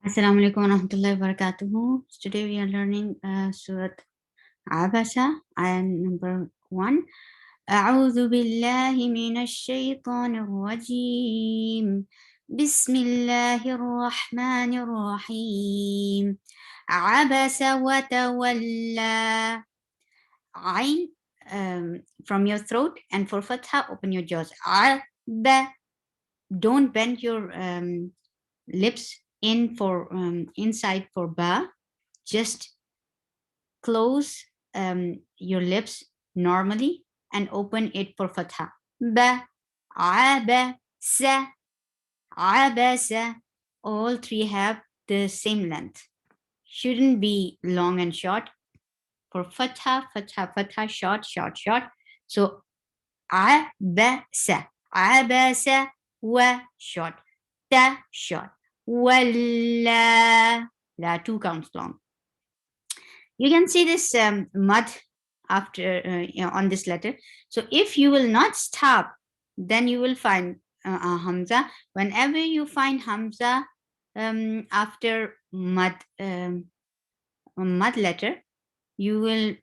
Assalamu alaikum wa rahmatullahi wa barakatuhu. Today we are learning Surat Abasa, ayah number 1. أعوذ بالله من الشيطان الرجيم بسم الله الرحمن الرحيم عبس وتولى عين from your throat, and for fatha open your jaws. Don't bend your lips in for inside for ba. Just close your lips normally and open it for fatha. Ba, abasa, abasa. All three have the same length. Shouldn't be long and short. For fatha, fatha, fatha, short, short, short. So abasa, abasa, wa short, ta short, walla, la 2 counts long. You can see this mud after on this letter. So if you will not stop, then you will find hamza. Whenever you find hamza after mud letter, you will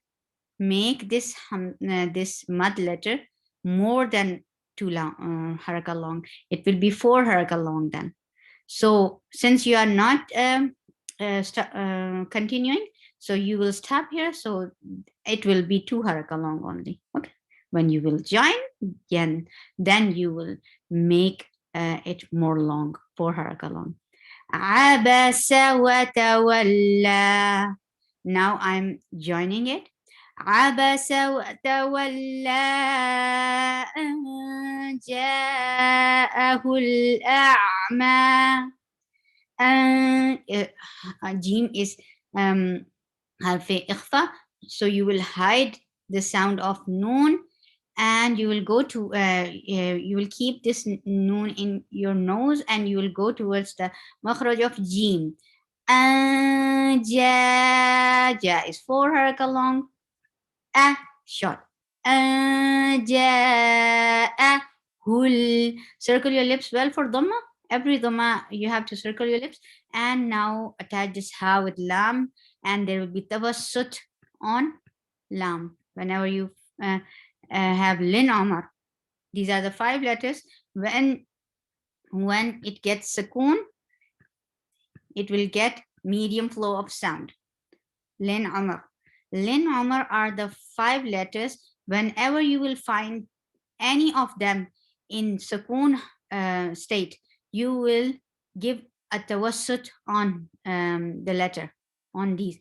make this this mud letter more than 2 long haraka long. It will be 4 haraka long then. So since you are not continuing, so you will stop here. So it will be 2 haraka long only. Okay. When you will join, then you will make it more long, 4 haraka long. Abasa wa tawalla. Now I'm joining it. عبس وتولى أن جاءه الأعمى. Jim is harf ikhfa, so you will hide the sound of noon, and you will go to you will keep this noon in your nose, and you will go towards the makhraj of Jim. Ja is 4 haraka long, short. Circle your lips well for dhamma. Every dhamma you have to circle your lips. And now attach this ha with lam, and there will be tawassut on lam. Whenever you have lin amar, these are the 5 letters. When it gets sukoon, it will get medium flow of sound. Lin amar. Lin amar are the 5 letters. Whenever you will find any of them in sukoon state, you will give a tawassut on the letter, on these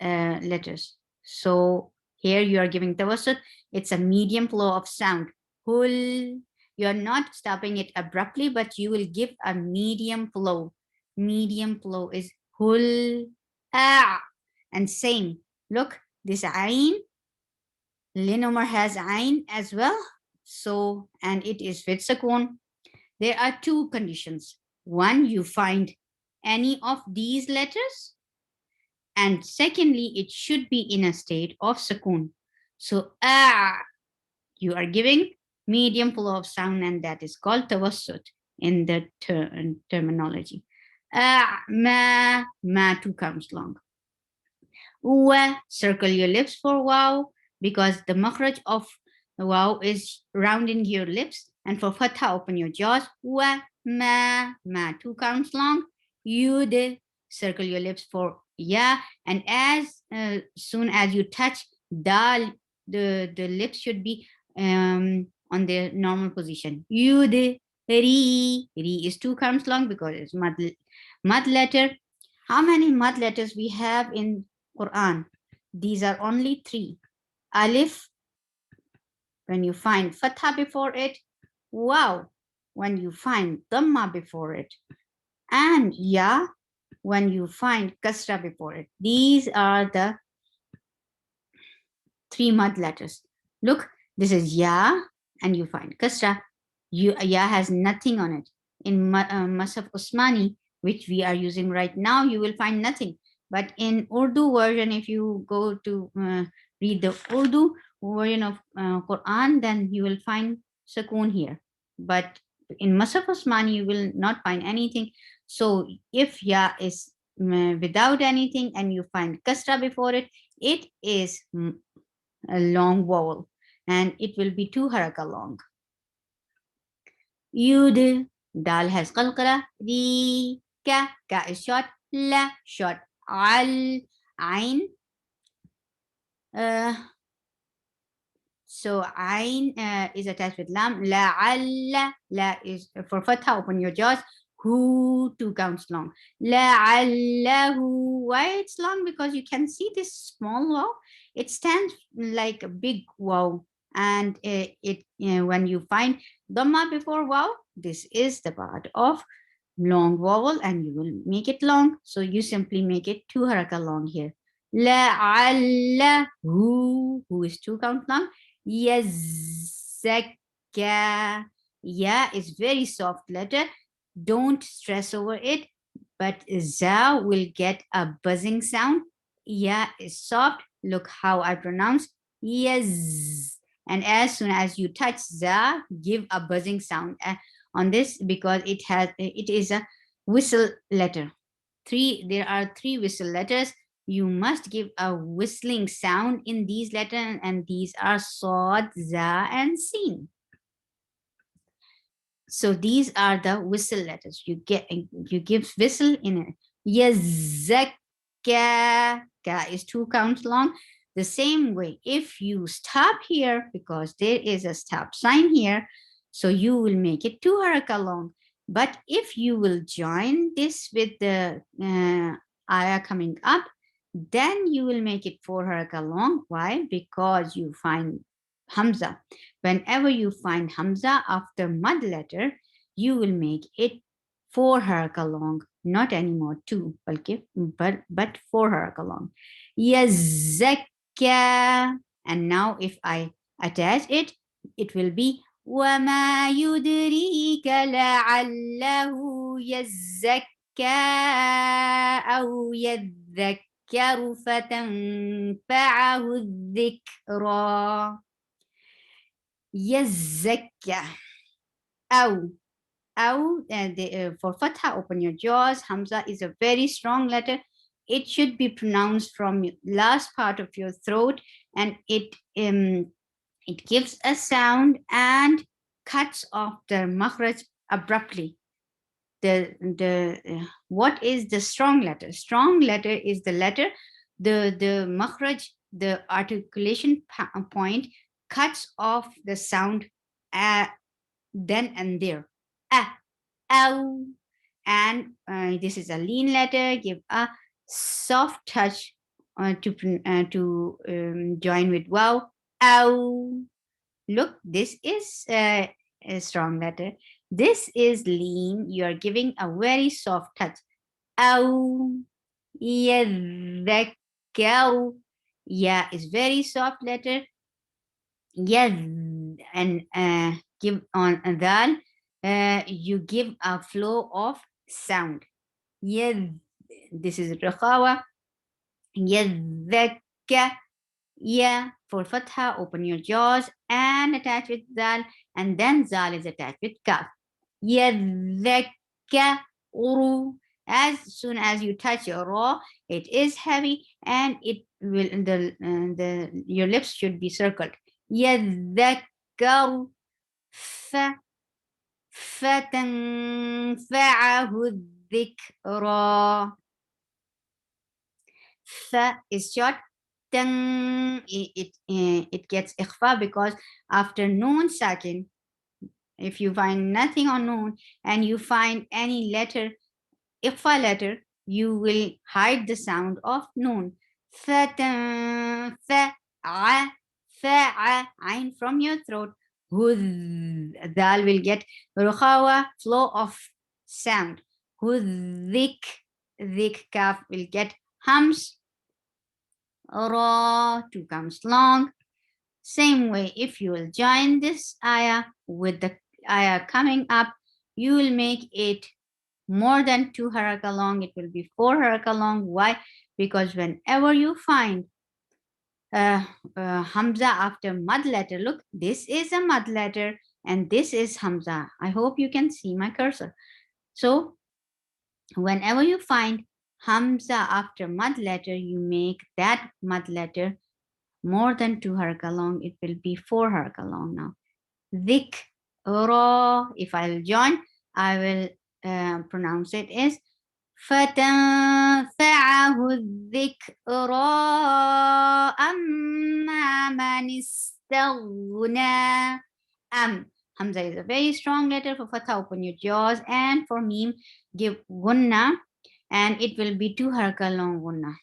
letters. So here you are giving tawassut. It's a medium flow of sound. Hul. You are not stopping it abruptly, but you will give a medium flow. Medium flow is hul. And same. Look, this ayn, Linomar has ayn as well. So, and it is with sukoon. There are 2 conditions. One, you find any of these letters. And secondly, it should be in a state of sukoon. So, you are giving medium flow of sound, and that is called tawassut in the terminology. Ma 2 counts long. Wa, circle your lips for wow, because the makhraj of the wow is rounding your lips. And for fatha, open your jaws. Wa, ma 2 counts long. Yud, circle your lips for ya, and as soon as you touch dal, the lips should be on their normal position. Yud, ri is 2 counts long because it's mud letter. How many mud letters we have in Quran? These are only 3. Alif, when you find fatha before it. Wow, when you find dhamma before it. And ya, when you find kasra before it. These are the 3 mud letters. Look, this is ya, and you find kasra. Ya has nothing on it. In Masaf Usmani, which we are using right now, you will find nothing. But in Urdu version, if you go to read the Urdu version of Quran, then you will find sukoon here. But in Masaf Usmani, you will not find anything. So if ya is without anything and you find kasra before it, it is a long vowel and it will be 2 haraka long. Yud, dal has qalqala, ri, ka is short, la short, al, ain. So ain is attached with lam, la is for fatha, open your jaws. Who, 2 counts long. La'allahu. Why it's long? Because you can see this small wow. It stands like a big wow. And when you find dhamma before wow, this is the part of long vowel and you will make it long. So you simply make it 2 haraka long here. La'allahu. Who is 2 count long. Yazakka. Ya is very soft letter. Don't stress over it, but za will get a buzzing sound. Ya is soft. Look how I pronounce yes. And as soon as you touch za, give a buzzing sound on this because it is a whistle letter. There are 3 whistle letters. You must give a whistling sound in these letters, and these are Sod, Za, and Sin. So these are the whistle letters. You give whistle in it. Yazakka. Ka is 2 counts long. The same way, if you stop here, because there is a stop sign here, so you will make it 2 haraka long. But if you will join this with the ayah coming up, then you will make it 4 haraka long. Why? Because you find Hamza. Whenever you find Hamza after mud letter, you will make it 4 haraka long, not anymore 2, but 4 haraka long. Yazakka. And now if I attach it, it will be وَمَا يُدْرِيكَ لَعَلَّهُ يَزَّكَّى أَوْ يَذَّكَّرُ فَتَنْفَعَهُ الذِّكْرَى. Yazakka. Aw. For fatha, open your jaws. Hamza is a very strong letter. It should be pronounced from last part of your throat, and it gives a sound and cuts off the makhraj abruptly. What is the strong letter? Strong letter is the letter, the makhraj, the articulation point cuts off the sound then and there. Ow. And this is a lean letter. Give a soft touch to join with wow. Ow. Look, this is a strong letter. This is lean. You are giving a very soft touch. Ow. Yadhakkaru. Yeah is very soft letter. Yeah, and give on dal. You give a flow of sound. Yeah, this is rakhawa. Yadhakka. Yeah, for fatha, open your jaws and attach with dal, and then zal is attached with kaf. Yadhakka uru. As soon as you touch your raw, it is heavy and it will your lips should be circled. يذكر فتنفعه الذكرى. ف is short. It gets ikhfa because after noon sakin, if you find nothing on noon and you find any letter, ikhfa letter, you will hide the sound of noon. Fa'a, ain from your throat. Dal will get rukhawa, flow of sound. Dik kaf will get hums. Ra, 2 comes long. Same way, if you will join this ayah with the ayah coming up, you will make it more than 2 haraka long. It will be 4 haraka long. Why? Because whenever you find Hamza after mud letter, look, this is a mud letter and this is Hamza. I hope you can see my cursor. So whenever you find Hamza after mud letter, you make that mud letter more than 2 haraka long. It will be 4 haraka long now. Dik, ra. If I'll join, I will pronounce it as فتنفعه الذكرى أما من استغنى. Hamza is a very strong letter. For fatha, open your jaws, and for meme, give gunna, and it will be 2 haraka long gunna.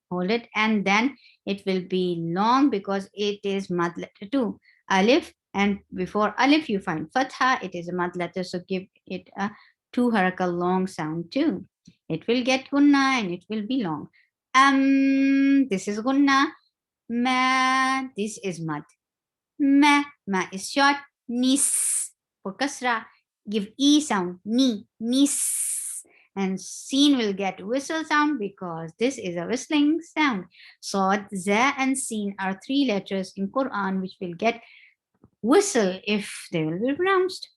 Hold it, and then it will be long because it is mad letter 2. Alif, and before alif you find fatha, it is a mad letter, so give it a 2 haraka long sound too. It will get gunna and it will be long. This is gunna. Ma, this is mad. Ma is short. Nis, for kasra, give e sound. Nis. And sin will get whistle sound because this is a whistling sound. Sod, za, and sin are 3 letters in Quran which will get whistle if they will be pronounced.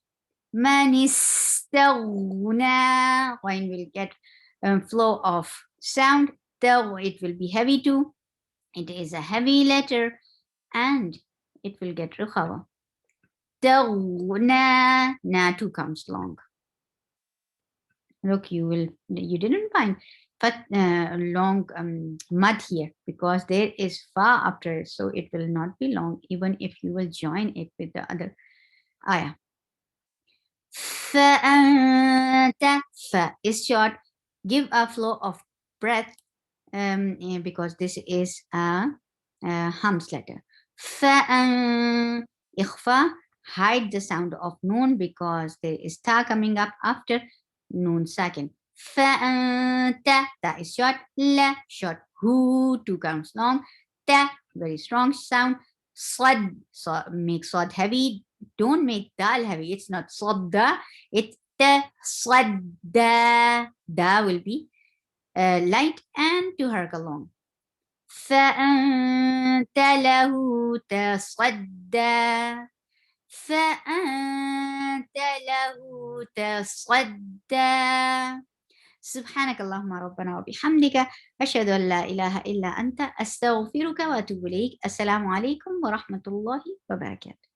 Man istaghna, Ghain will get flow of sound. It will be heavy too. It is a heavy letter and it will get rukhawa. Taghna, na 2 comes long. Look, you didn't find long mud here because there is fa after it, so it will not be long even if you will join it with the other ayah. Fa is short. Give a flow of breath because this is a hams letter. Fa ikhfa, hide the sound of noon because there is ta coming up after noon second. Ta is short. La short. Hu 2 counts long. Ta very strong sound. Sad, so make sad heavy. Don't make dal heavy. It's not sadda. It's ta sadda. Da will be light and 2 haraka long. فأنت له تصدى فأنت له تصدى. سبحانك اللهم ربنا وبحمدك أشهد أن لا إله إلا أنت أستغفرك وأتوب إليك. السلام عليكم ورحمة الله وبركاته.